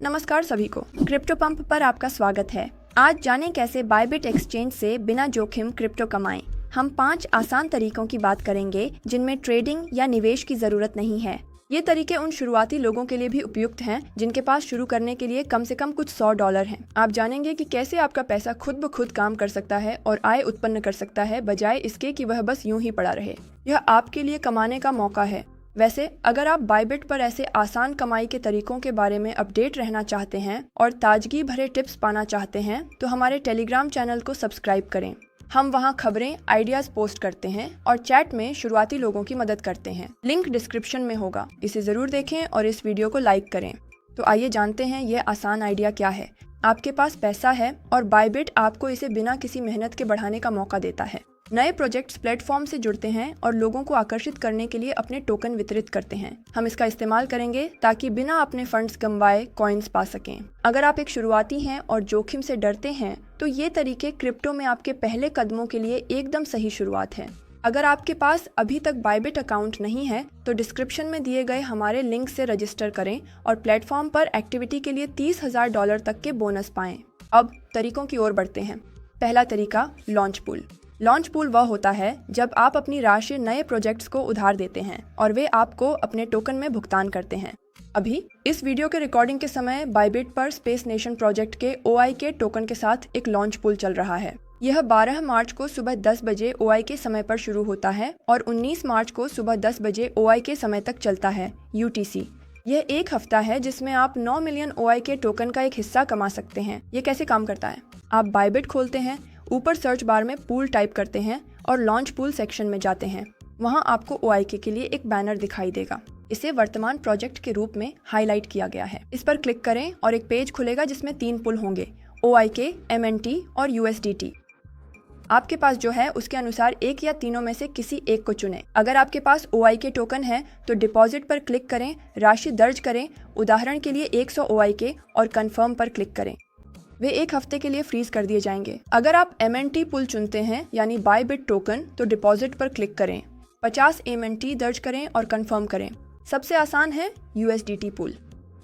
नमस्कार सभी को, क्रिप्टो पंप पर आपका स्वागत है। आज जानें कैसे बायबिट एक्सचेंज से बिना जोखिम क्रिप्टो कमाएं। हम 5 आसान तरीकों की बात करेंगे जिनमें ट्रेडिंग या निवेश की जरूरत नहीं है। ये तरीके उन शुरुआती लोगों के लिए भी उपयुक्त हैं जिनके पास शुरू करने के लिए कम से कम कुछ $100 हैं। आप जानेंगे कि कैसे आपका पैसा खुद ब खुद काम कर सकता है और आय उत्पन्न कर सकता है, बजाय इसके कि वह बस यूं ही पड़ा रहे। यह आपके लिए कमाने का मौका है। वैसे अगर आप बायबिट पर ऐसे आसान कमाई के तरीकों के बारे में अपडेट रहना चाहते हैं और ताजगी भरे टिप्स पाना चाहते हैं तो हमारे टेलीग्राम चैनल को सब्सक्राइब करें। हम वहां खबरें, आइडियाज पोस्ट करते हैं और चैट में शुरुआती लोगों की मदद करते हैं। लिंक डिस्क्रिप्शन में होगा, इसे जरूर देखें और इस वीडियो को लाइक करें। तो आइए जानते हैं ये आसान आइडिया क्या है। आपके पास पैसा है और बायबिट आपको इसे बिना किसी मेहनत के बढ़ाने का मौका देता है। नए प्रोजेक्ट्स प्लेटफॉर्म से जुड़ते हैं और लोगों को आकर्षित करने के लिए अपने टोकन वितरित करते हैं। हम इसका इस्तेमाल करेंगे ताकि बिना अपने फंड्स गंवाए कॉइन्स पा सकें। अगर आप एक शुरुआती हैं और जोखिम से डरते हैं तो ये तरीके क्रिप्टो में आपके पहले कदमों के लिए एकदम सही शुरुआत है। अगर आपके पास अभी तक बायबिट अकाउंट नहीं है तो डिस्क्रिप्शन में दिए गए हमारे लिंक से रजिस्टर करें और प्लेटफॉर्म पर एक्टिविटी के लिए $30,000 तक के बोनस पाएं। अब तरीकों की ओर बढ़ते हैं। पहला तरीका, लॉन्च पूल। लॉन्च पूल वह होता है जब आप अपनी राशि नए प्रोजेक्ट्स को उधार देते हैं और वे आपको अपने टोकन में भुगतान करते हैं। अभी इस वीडियो के रिकॉर्डिंग के समय बायबिट पर स्पेस नेशन प्रोजेक्ट के OIK टोकन के साथ एक लॉन्च पूल चल रहा है। यह 12 मार्च को सुबह 10 बजे OIK समय पर शुरू होता है और 19 मार्च को सुबह 10 बजे OIK समय तक चलता है, UTC। यह एक हफ्ता है जिसमें आप 9 मिलियन OIK टोकन का एक हिस्सा कमा सकते हैं। ये कैसे काम करता है? आप बायबिट खोलते हैं, ऊपर सर्च बार में पूल टाइप करते हैं और लॉन्च पूल सेक्शन में जाते हैं। वहां आपको OIK के लिए एक बैनर दिखाई देगा। इसे वर्तमान प्रोजेक्ट के रूप में हाईलाइट किया गया है। इस पर क्लिक करें और एक पेज खुलेगा जिसमें 3 पुल होंगे, OIK, MNT और USDT। आपके पास जो है उसके अनुसार एक या तीनों में से किसी एक को चुनें। अगर आपके पास OIK टोकन है तो डिपॉजिट पर क्लिक करें, राशि दर्ज करें, उदाहरण के लिए 100 OIK और कंफर्म पर क्लिक करें। वे एक हफ्ते के लिए फ्रीज कर दिए जाएंगे। अगर आप MNT पुल चुनते हैं यानी बायबिट टोकन तो डिपॉजिट पर क्लिक करें, 50 MNT दर्ज करें और कंफर्म करें। सबसे आसान है USDT पुल।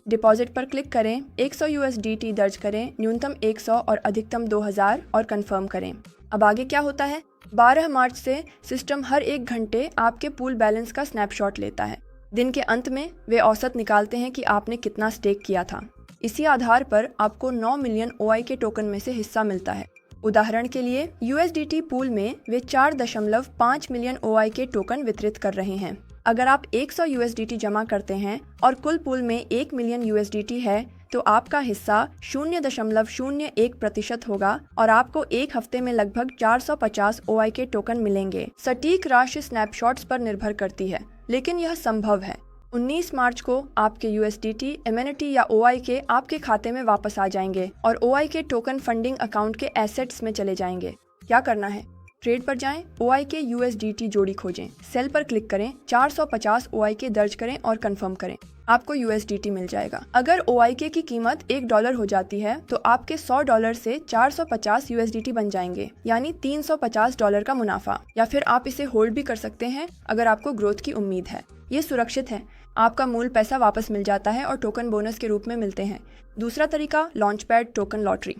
डिपॉजिट पर क्लिक करें, 100 USDT दर्ज करें, न्यूनतम 100 और अधिकतम 2000 और कंफर्म करें। अब आगे क्या होता है? 12 मार्च से सिस्टम हर 1 घंटे आपके पूल बैलेंस का स्नैपशॉट लेता है। दिन के अंत में वे औसत निकालते हैं कि आपने कितना स्टेक किया था। इसी आधार पर आपको 9 मिलियन OIK टोकन में से हिस्सा मिलता है। उदाहरण के लिए USDT पूल में वे 4.5 मिलियन OIK टोकन वितरित कर रहे हैं। अगर आप 100 USDT जमा करते हैं और कुल पूल में 1 मिलियन USDT है तो आपका हिस्सा 0.01% होगा और आपको एक हफ्ते में लगभग 450 OIK टोकन मिलेंगे। सटीक राशि स्नैपशॉट्स पर निर्भर करती है, लेकिन यह संभव है। 19 मार्च को आपके USDT, MNT या OIK आपके खाते में वापस आ जाएंगे और OIK टोकन फंडिंग अकाउंट के एसेट्स में चले जाएंगे। क्या करना है? ट्रेड पर जाएं, OIK USDT जोड़ी खोजें, सेल पर क्लिक करें, 450 OIK दर्ज करें और कंफर्म करें। आपको USDT मिल जाएगा। अगर OIK की कीमत $1 हो जाती है तो आपके $100 से 450 USDT बन जाएंगे, यानी $350 का मुनाफा। या फिर आप इसे होल्ड भी कर सकते हैं अगर आपको ग्रोथ की उम्मीद है। ये सुरक्षित है, आपका मूल पैसा वापस मिल जाता है और टोकन बोनस के रूप में मिलते हैं। दूसरा तरीका, लॉन्चपैड टोकन लॉटरी।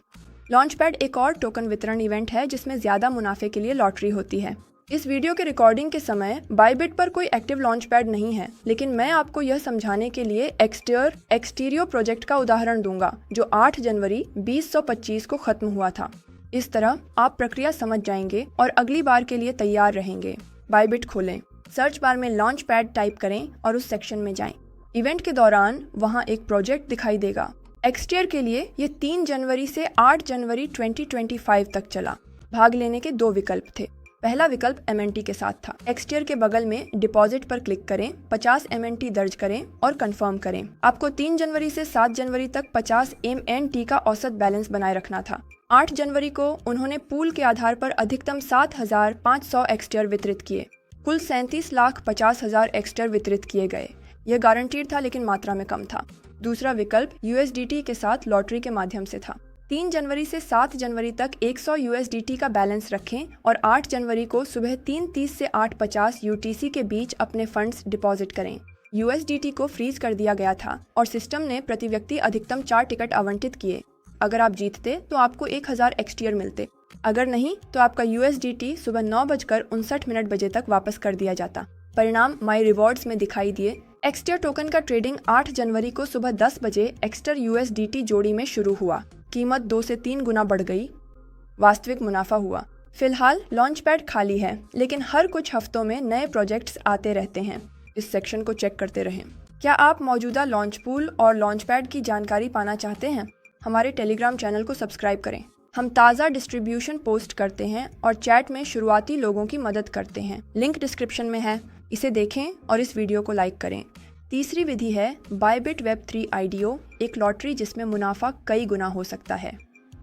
लॉन्चपैड एक और टोकन वितरण इवेंट है जिसमें ज्यादा मुनाफे के लिए लॉटरी होती है। इस वीडियो के रिकॉर्डिंग के समय बायबिट पर कोई एक्टिव लॉन्चपैड नहीं है, लेकिन मैं आपको यह समझाने के लिए एक्सटीरियो प्रोजेक्ट का उदाहरण दूंगा जो 8 जनवरी 2025 को खत्म हुआ था। इस तरह आप प्रक्रिया समझ जाएंगे और अगली बार के लिए तैयार रहेंगे। बायबिट खोलें, सर्च बार में लॉन्च पैड टाइप करें और उस सेक्शन में जाएं। इवेंट के दौरान वहां एक प्रोजेक्ट दिखाई देगा। एक्सटियर के लिए ये 3 जनवरी से 8 जनवरी 2025 तक चला। भाग लेने के 2 विकल्प थे। पहला विकल्प MNT के साथ था। एक्सटियर के बगल में डिपॉजिट पर क्लिक करें, 50 MNT दर्ज करें और कंफर्म करें। आपको 3 जनवरी से 7 जनवरी तक 50 MNT का औसत बैलेंस बनाए रखना था। 8 जनवरी को उन्होंने पूल के आधार पर अधिकतम 7,500 एक्सटियर वितरित किए। कुल 37,50,000 एक्सटियर वितरित किए गए। यह गारंटीड था लेकिन मात्रा में कम था। दूसरा विकल्प USDT के साथ लॉटरी के माध्यम से था। 3 जनवरी से 7 जनवरी तक 100 USDT का बैलेंस रखें और 8 जनवरी को सुबह 3:30 से 8:50 UTC के बीच अपने फंड्स डिपॉजिट करें। USDT को फ्रीज कर दिया गया था और सिस्टम ने प्रति व्यक्ति अधिकतम 4 टिकट आवंटित किए। अगर आप जीतते तो आपको 1000 XTR मिलते, अगर नहीं तो आपका USDT सुबह 9:59 बजे तक वापस कर दिया जाता। परिणाम माई रिवॉर्ड्स में दिखाई दिए। एक्स्टर टोकन का ट्रेडिंग 8 जनवरी को सुबह 10 बजे एक्स्टर USDT जोड़ी में शुरू हुआ। कीमत 2 से 3 गुना बढ़ गई। वास्तविक मुनाफा हुआ। फिलहाल लॉन्च पैड खाली है, लेकिन हर कुछ हफ्तों में नए प्रोजेक्ट्स आते रहते हैं। इस सेक्शन को चेक करते रहें। क्या आप मौजूदा लॉन्च पूल और लॉन्च पैड की जानकारी पाना चाहते हैं? हमारे टेलीग्राम चैनल को सब्सक्राइब करें। हम ताज़ा डिस्ट्रीब्यूशन पोस्ट करते हैं और चैट में शुरुआती लोगों की मदद करते हैं। लिंक डिस्क्रिप्शन में है, इसे देखें और इस वीडियो को लाइक करें। तीसरी विधि है बायबिट Web3 IDO, एक लॉटरी जिसमें मुनाफा कई गुना हो सकता है।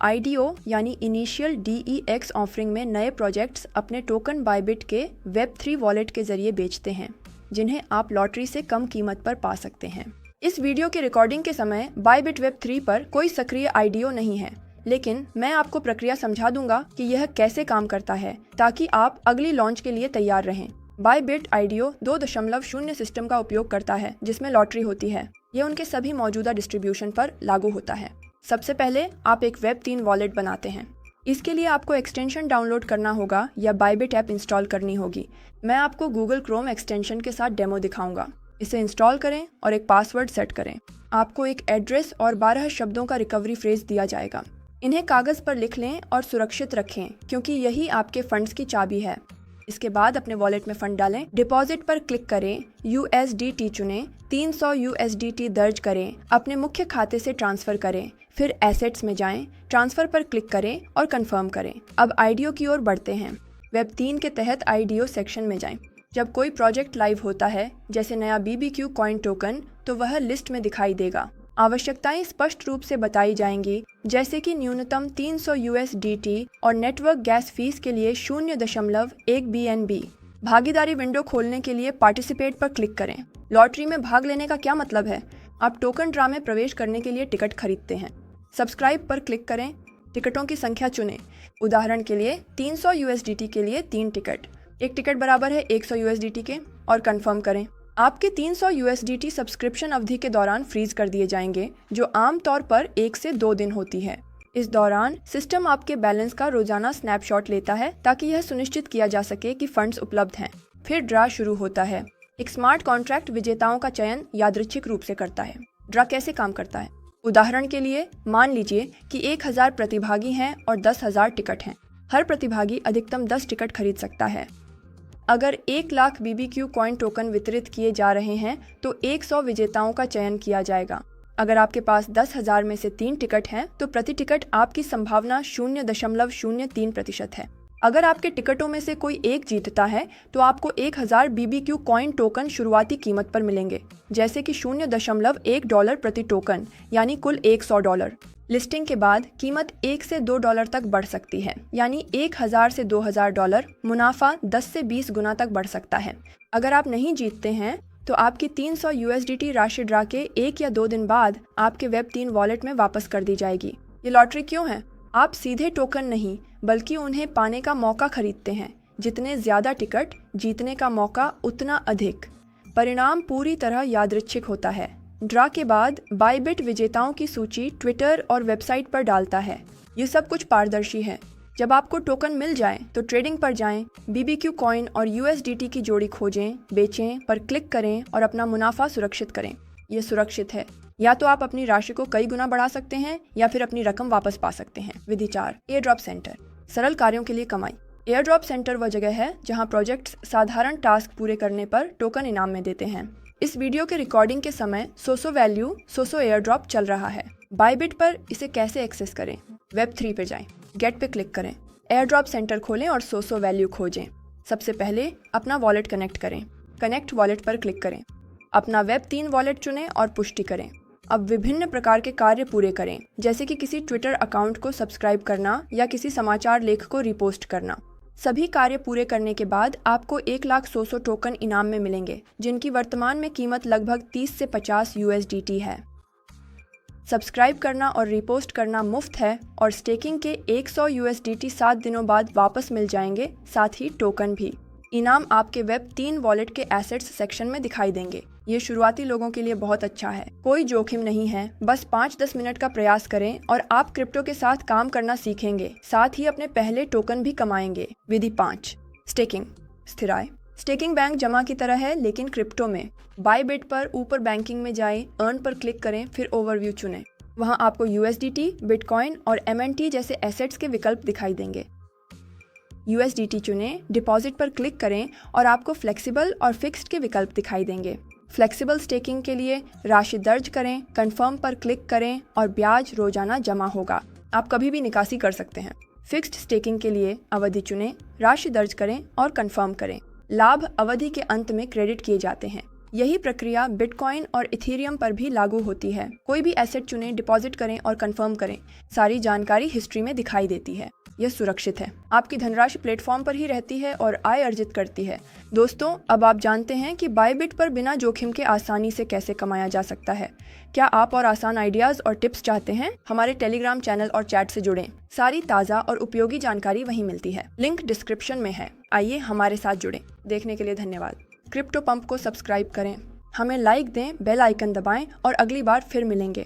IDO यानी इनिशियल DEX ऑफरिंग में नए प्रोजेक्ट्स अपने टोकन बायबिट के Web3 वॉलेट के जरिए बेचते हैं, जिन्हें आप लॉटरी से कम कीमत पर पा सकते हैं। इस वीडियो की रिकॉर्डिंग के समय बायबिट Web3 पर कोई सक्रिय IDO नहीं है, लेकिन मैं आपको प्रक्रिया समझा दूंगा कि यह कैसे काम करता है, ताकि आप अगली लॉन्च के लिए तैयार रहें। बायबिट IDO 2.0 सिस्टम का उपयोग करता है, जिसमें लॉटरी होती है। यह उनके सभी मौजूदा डिस्ट्रीब्यूशन पर लागू होता है। सबसे पहले आप एक Web3 वॉलेट बनाते हैं। इसके लिए आपको एक्सटेंशन डाउनलोड करना होगा या बायबिट ऐप इंस्टॉल करनी होगी। मैं आपको गूगल क्रोम एक्सटेंशन के साथ डेमो दिखाऊंगा। इसे इंस्टॉल करें और एक पासवर्ड सेट करें। आपको एक एड्रेस और 12 शब्दों का रिकवरी फ्रेज दिया जाएगा। इन्हें कागज़ पर लिख लें और सुरक्षित रखें, क्योंकि यही आपके फंड्स की चाबी है। इसके बाद अपने वॉलेट में फंड डालें। डिपॉजिट पर क्लिक करें, USDT चुनें, 300 USDT दर्ज करें, अपने मुख्य खाते से ट्रांसफ़र करें। फिर एसेट्स में जाएं, ट्रांसफ़र पर क्लिक करें और कंफर्म करें। अब IDO की ओर बढ़ते हैं। Web3 के तहत IDO सेक्शन में जाएं। जब कोई प्रोजेक्ट लाइव होता है, जैसे नया BBQ कॉइन टोकन, तो वह लिस्ट में दिखाई देगा। आवश्यकताएं स्पष्ट रूप से बताई जाएंगी, जैसे कि न्यूनतम 300 USDT और नेटवर्क गैस फीस के लिए 0.1 BNB। भागीदारी विंडो खोलने के लिए पार्टिसिपेट पर क्लिक करें। लॉटरी में भाग लेने का क्या मतलब है? आप टोकन ड्रा में प्रवेश करने के लिए टिकट खरीदते हैं। सब्सक्राइब पर क्लिक करें, टिकटों की संख्या चुनें। उदाहरण के लिए 300 USDT के लिए 3 टिकट, एक टिकट बराबर है 100 USDT के, और कंफर्म करें। आपके 300 USDT सब्सक्रिप्शन अवधि के दौरान फ्रीज कर दिए जाएंगे, जो आमतौर पर 1 से 2 दिन होती है। इस दौरान सिस्टम आपके बैलेंस का रोजाना स्नैपशॉट लेता है, ताकि यह सुनिश्चित किया जा सके कि फंड्स उपलब्ध हैं। फिर ड्रा शुरू होता है। एक स्मार्ट कॉन्ट्रैक्ट विजेताओं का चयन यादृच्छिक रूप से करता है। ड्रा कैसे काम करता है? उदाहरण के लिए मान लीजिए कि 1000 प्रतिभागी हैं और 10,000 टिकट हैं। हर प्रतिभागी अधिकतम 10 टिकट खरीद सकता है। अगर 1 लाख BBQ कॉइन टोकन वितरित किए जा रहे हैं, तो 100 विजेताओं का चयन किया जाएगा। अगर आपके पास 10,000 में से 3 टिकट हैं, तो प्रति टिकट आपकी संभावना 0.03% है। अगर आपके टिकटों में से कोई एक जीतता है, तो आपको 1000 BBQ कॉइन टोकन शुरुआती कीमत पर मिलेंगे, जैसे कि $0.1 प्रति टोकन, यानी कुल $100। लिस्टिंग के बाद कीमत $1 से $2 तक बढ़ सकती है, यानी $1000 से $2000। मुनाफा 10 से 20 गुना तक बढ़ सकता है। अगर आप नहीं जीतते हैं, तो आपकी 300 USDT राशि ड्रा के 1 या 2 दिन बाद आपके Web3 वॉलेट में वापस कर दी जाएगी। ये लॉटरी क्यों है? आप सीधे टोकन नहीं, बल्कि उन्हें पाने का मौका खरीदते हैं। जितने ज़्यादा टिकट, जीतने का मौका उतना अधिक। परिणाम पूरी तरह यादृच्छिक होता है। ड्रा के बाद बायबिट विजेताओं की सूची ट्विटर और वेबसाइट पर डालता है। ये सब कुछ पारदर्शी है। जब आपको टोकन मिल जाए तो ट्रेडिंग पर जाएं, BBQ कॉइन और USDT की जोड़ी खोजें, बेचें पर क्लिक करें और अपना मुनाफा सुरक्षित करें। ये सुरक्षित है। या तो आप अपनी राशि को कई गुना बढ़ा सकते हैं या फिर अपनी रकम वापस पा सकते हैं। विधि 4, एयरड्रॉप सेंटर। सरल कार्यों के लिए कमाई। एयरड्रॉप सेंटर वह जगह है जहां प्रोजेक्ट्स साधारण टास्क पूरे करने पर टोकन इनाम में देते हैं। इस वीडियो के रिकॉर्डिंग के समय सोसो वैल्यू सोसो एयरड्रॉप चल रहा है। बायबिट पर इसे कैसे एक्सेस करें? Web3 पे जाएं, गेट पे क्लिक करें, एयरड्रॉप सेंटर खोलें और सोसो वैल्यू खोजें। सबसे पहले अपना वॉलेट कनेक्ट करें। कनेक्ट वॉलेट पर क्लिक करें, अपना Web3 वॉलेट चुनें और पुष्टि करें। अब विभिन्न प्रकार के कार्य पूरे करें, जैसे कि किसी ट्विटर अकाउंट को सब्सक्राइब करना या किसी समाचार लेख को रिपोस्ट करना। सभी कार्य पूरे करने के बाद आपको 1,100 टोकन इनाम में मिलेंगे, जिनकी वर्तमान में कीमत लगभग 30 से 50 USDT है। सब्सक्राइब करना और रिपोस्ट करना मुफ्त है और स्टेकिंग के 100 USDT 7 दिनों बाद वापस मिल जाएंगे, साथ ही टोकन भी। इनाम आपके Web3 वॉलेट के एसेट्स सेक्शन में दिखाई देंगे। ये शुरुआती लोगों के लिए बहुत अच्छा है। कोई जोखिम नहीं है, बस 5-10 मिनट का प्रयास करें और आप क्रिप्टो के साथ काम करना सीखेंगे, साथ ही अपने पहले टोकन भी कमाएंगे। विधि 5, स्टेकिंग, स्थिर आय। स्टेकिंग बैंक जमा की तरह है, लेकिन क्रिप्टो में। बायबिट पर ऊपर बैंकिंग में जाएं, अर्न पर क्लिक करें, फिर ओवरव्यू चुनें। वहां आपको USDT, बिटकॉइन और MNT जैसे एसेट्स के विकल्प दिखाई देंगे। USDT चुनें, डिपॉजिट पर क्लिक करें और आपको फ्लेक्सिबल और फिक्स्ड के विकल्प दिखाई देंगे। फ्लेक्सिबल स्टेकिंग के लिए राशि दर्ज करें, कंफर्म पर क्लिक करें और ब्याज रोजाना जमा होगा। आप कभी भी निकासी कर सकते हैं। फिक्स्ड स्टेकिंग के लिए अवधि चुनें, राशि दर्ज करें और कंफर्म करें। लाभ अवधि के अंत में क्रेडिट किए जाते हैं। यही प्रक्रिया बिटकॉइन और इथेरियम पर भी लागू होती है। कोई भी एसेट चुनें, डिपॉजिट करें और कंफर्म करें। सारी जानकारी हिस्ट्री में दिखाई देती है। यह सुरक्षित है। आपकी धनराशि प्लेटफॉर्म पर ही रहती है और आय अर्जित करती है। दोस्तों, अब आप जानते हैं कि बायबिट पर बिना जोखिम के आसानी से कैसे कमाया जा सकता है। क्या आप और आसान आइडियाज और टिप्स चाहते हैं? हमारे टेलीग्राम चैनल और चैट से जुड़ें। सारी ताज़ा और उपयोगी जानकारी वहीं मिलती है। लिंक डिस्क्रिप्शन में है। आइए हमारे साथ जुड़ें। देखने के लिए धन्यवाद। क्रिप्टो पंप को सब्सक्राइब करें, हमें लाइक दें, बेल आइकन दबाएं और अगली बार फिर मिलेंगे।